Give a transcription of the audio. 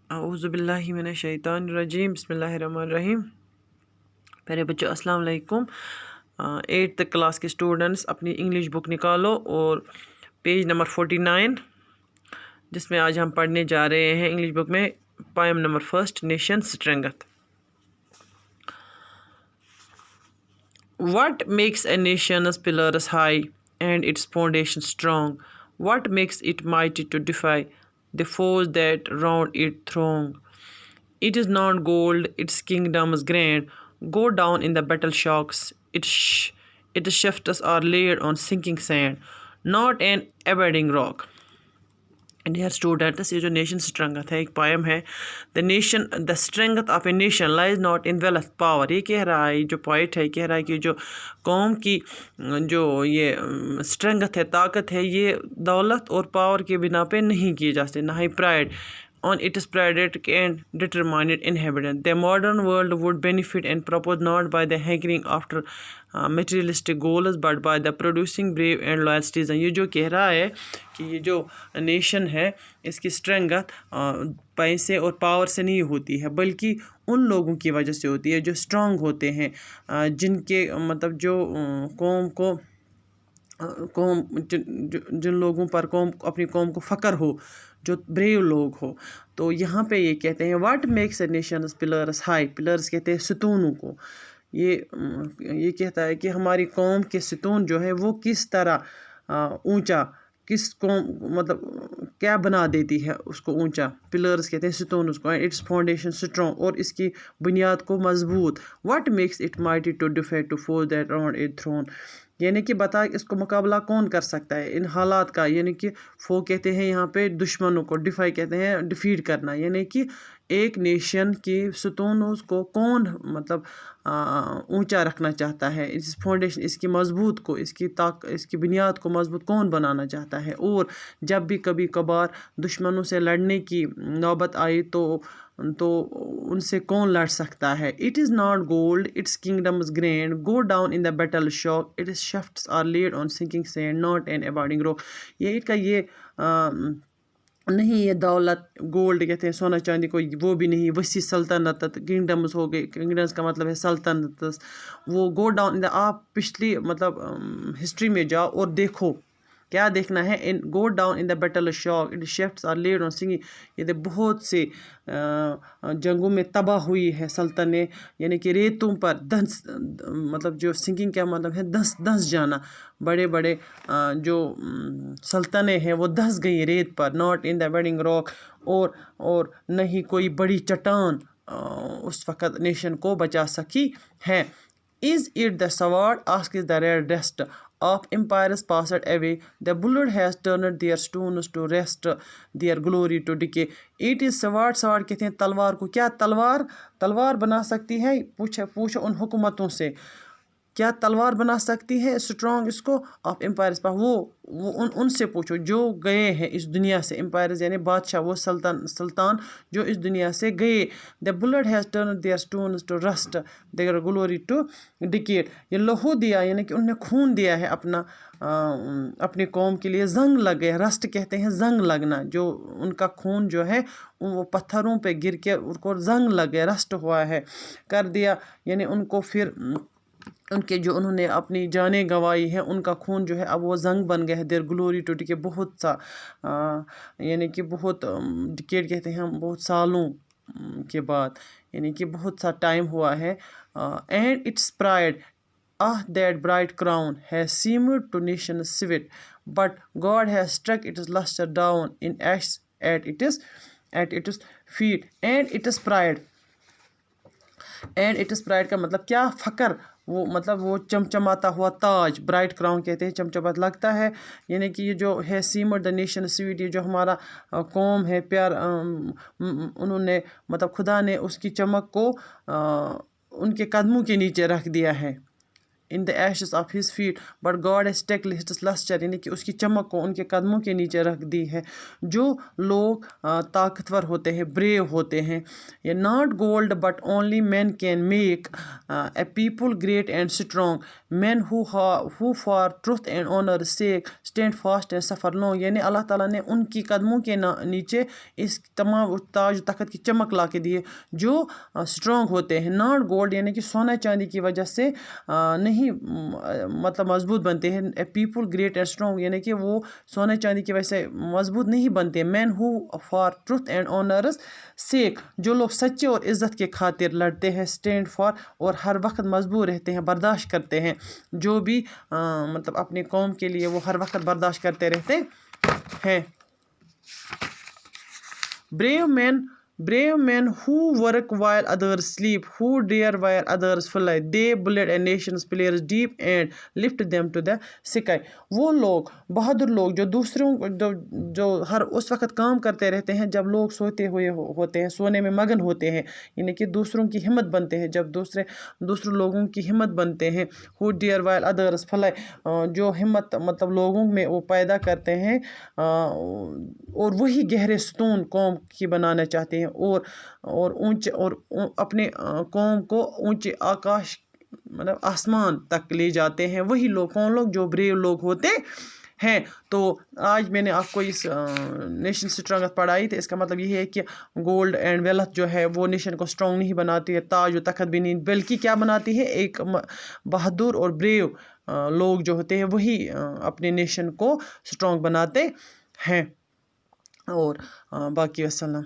اعوذ باللہ من الشیطان الرجیم بسم اللہ الرحمن الرحیم۔ پیارے بچوں السلام علیکم۔ 8th کلاس کے اسٹوڈنٹس اپنی انگلش بک نکالو اور پیج نمبر 49 جس میں آج ہم پڑھنے جا رہے ہیں انگلش بک میں poem number 1 nation strength. What makes a nation's pillars high and its foundation strong? What makes it mighty to defy the foes that round it throng? It is not gold, its kingdoms grand, go down in the battle shocks. Its shafts are laid on sinking sand, not an abiding rock. Dear students, یہ جو nation strength ہے ایک poem ہے۔ The strength of a nation lies not in wealth power. یہ کہہ رہا ہے، جو پوائٹ ہے کہہ رہا ہے کہ جو قوم کی جو یہ اسٹرینگتھ ہے، طاقت ہے، یہ دولت اور پاور کے بنا پہ نہیں کی جا سکتی، نہ ہی pride on its pragmatic and determined inhabitant. The modern world would benefit and propose not by the hankering after materialistic goals but by the producing brave and loyal citizens. یہ جو کہہ رہا ہے کہ یہ جو نیشن ہے اس کی اسٹرینگتھ پیسے اور پاور سے نہیں ہوتی ہے بلکہ ان لوگوں کی وجہ سے ہوتی ہے جو اسٹرانگ ہوتے ہیں، جن کے مطلب جو جن لوگوں پر اپنی قوم کو فخر ہو، جو بریو لوگ ہو۔ تو یہاں پہ یہ کہتے ہیں what makes a nations pillars high, pillars کہتے ہیں ستونوں کو۔ یہ کہتا ہے کہ ہماری قوم کے ستون جو ہے وہ کس طرح اونچا، کس قوم مطلب کیا بنا دیتی ہے اس کو اونچا۔ پلرس کہتے ہیں ستون اس کو، اٹس فاؤنڈیشن اسٹرانگ، اور اس کی بنیاد کو مضبوط۔ What makes it mighty to defy to force that round it thrown, یعنی کہ بتا اس کو مقابلہ کون کر سکتا ہے ان حالات کا، یعنی کہ فو کہتے ہیں یہاں پہ دشمنوں کو، ڈیفائی کہتے ہیں ڈیفیٹ کرنا، یعنی کہ ایک نیشن کی ستون اس کو کون مطلب اونچا رکھنا چاہتا ہے، اس فاؤنڈیشن اس کی مضبوط کو، اس کی بنیاد کو مضبوط کون بنانا چاہتا ہے۔ اور جب بھی کبھی کبھار دشمنوں سے لڑنے کی نوبت آئی تو ان سے کون لڑ سکتا ہے۔ It is not gold its kingdoms grand go down in the battle shock its shafts are lead on sinking sand not an abiding rock. یہ نہیں، یہ دولت گولڈ کہتے ہیں سونا چاندی کو، وہ بھی نہیں، وسیع سلطنت کنگڈمز ہو گئے، کنگڈمز کا مطلب ہے سلطنت، وہ گو ڈاؤن ان دا، آپ پچھلی مطلب ہسٹری میں جاؤ اور دیکھو کیا دیکھنا ہے، ان go down in the battle shock it shafts are lead on sinking, یہ بہت سے جنگوں میں تباہ ہوئی ہے سلطنتیں، یعنی کہ ریتوں پر دھنس، مطلب جو سنگنگ کا مطلب ہے دھنس جانا، بڑے بڑے جو سلطنتیں ہیں وہ دھنس گئی ریت پر، not an the abiding rock, اور نہ ہی کوئی بڑی چٹان اس وقت نیشن کو بچا سکی ہے۔ Is it the sword? asks the red rest of empires passed away. The bullet has turned their stones to rest, their glory to decay. It is sword. sword کہتے ہیں تلوار کو۔ کیا تلوار بنا سکتی ہے؟ پوچھو ان حکومتوں سے، کیا تلوار بنا سکتی ہے اسٹرانگ اس کو؟ آف امپائرز پر، وہ ان سے پوچھو جو گئے ہیں اس دنیا سے، امپائرز یعنی بادشاہ، وہ سلطان جو اس دنیا سے گئے۔ The blood has turn their stones to rust their glory to decayed, یہ لہو دیا یعنی کہ انہوں نے خون دیا ہے اپنی قوم کے لیے، زنگ لگ گئے، رسٹ کہتے ہیں زنگ لگنا، جو ان کا خون جو ہے وہ پتھروں پہ گر کے ان کو زنگ لگ گیا، رسٹ ہوا ہے، کر دیا، یعنی ان کو پھر ان کے جو انہوں نے اپنی جانیں گنوائی ہیں ان کا خون جو ہے اب وہ زنگ بن گیا ہے، دیر گلوری ٹو ڈکے، بہت سا یعنی کہ بہت ڈکیٹ کہتے ہیں بہت سالوں کے بعد، یعنی کہ بہت سا ٹائم ہوا ہے۔ And it's pride that bright crown has seemed to nations sweet, but God has struck its luster down in ashes at its feet. And its pride کا مطلب کیا؟ فخر، وہ مطلب وہ چمچماتا ہوا تاج، برائٹ کراؤن کہتے ہیں چمچماتا لگتا ہے، یعنی کہ یہ جو ہے سیمٹ دا نیشن سویٹ، یہ جو ہمارا قوم ہے پیار، انہوں نے مطلب خدا نے اس کی چمک کو ان کے قدموں کے نیچے رکھ دیا ہے۔ in the ashes of his feet, but God has taken his luster, یعنی کہ اس کی چمک کو ان کے قدموں کے نیچے رکھ دی ہے. جو لوگ طاقتور ہوتے ہیں، بریو ہوتے ہیں، یہ not gold but only men can make a people great and strong, men who for truth and honor's sake stand fast and suffer long. یعنی اللہ تعالیٰ نے ان کی قدموں کے نیچے اس تمام تاج تخت کی چمک لا کے دیے جو اسٹرانگ ہوتے ہیں. ناٹ گولڈ یعنی کہ سونا چاندی کی وجہ سے نہیں مطلب مضبوط بنتے ہیں. A people great and strong یعنی کہ وہ سونے چاندی کی وجہ سے مضبوط نہیں بنتے. مین ہو فار ٹروتھ اینڈ آنرز سیک جو لوگ سچے اور عزت کے خاطر لڑتے ہیں. اسٹینڈ فار اور ہر وقت مضبوط رہتے ہیں، برداشت کرتے ہیں. جو بھی مطلب اپنی قوم کے لیے وہ ہر وقت برداشت کرتے رہتے ہیں. Brave men who work while others sleep, who dare while others fly, they build a nation's pillars deep and lift them to the sky. وہ لوگ بہادر لوگ جو دوسروں جو ہر اس وقت کام کرتے رہتے ہیں جب لوگ سوتے ہوئے ہوتے ہیں، سونے میں مگن ہوتے ہیں، یعنی کہ دوسروں کی ہمت بنتے ہیں، جب دوسرے لوگوں کی ہمت بنتے ہیں. who dare while others fly جو ہمت مطلب لوگوں میں وہ پیدا کرتے ہیں اور وہی گہرے ستون قوم کی بنانا چاہتے ہیں اور اونچے اور اپنے قوم کو اونچے آکاش مطلب آسمان تک لے جاتے ہیں. وہی لوگ کون لوگ جو بریو لوگ ہوتے ہیں. تو آج میں نے آپ کو اس نیشن اسٹرانگتھ پڑھائی تھی. اس کا مطلب یہ ہے کہ گولڈ اینڈ ویلتھ جو ہے وہ نیشن کو اسٹرانگ نہیں بناتی ہے، تاج و تخت بھی نہیں، بلکہ کیا بناتی ہے؟ ایک بہادر اور بریو لوگ جو ہوتے ہیں وہی اپنے نیشن کو اسٹرانگ بناتے ہیں. اور باقی وسلم.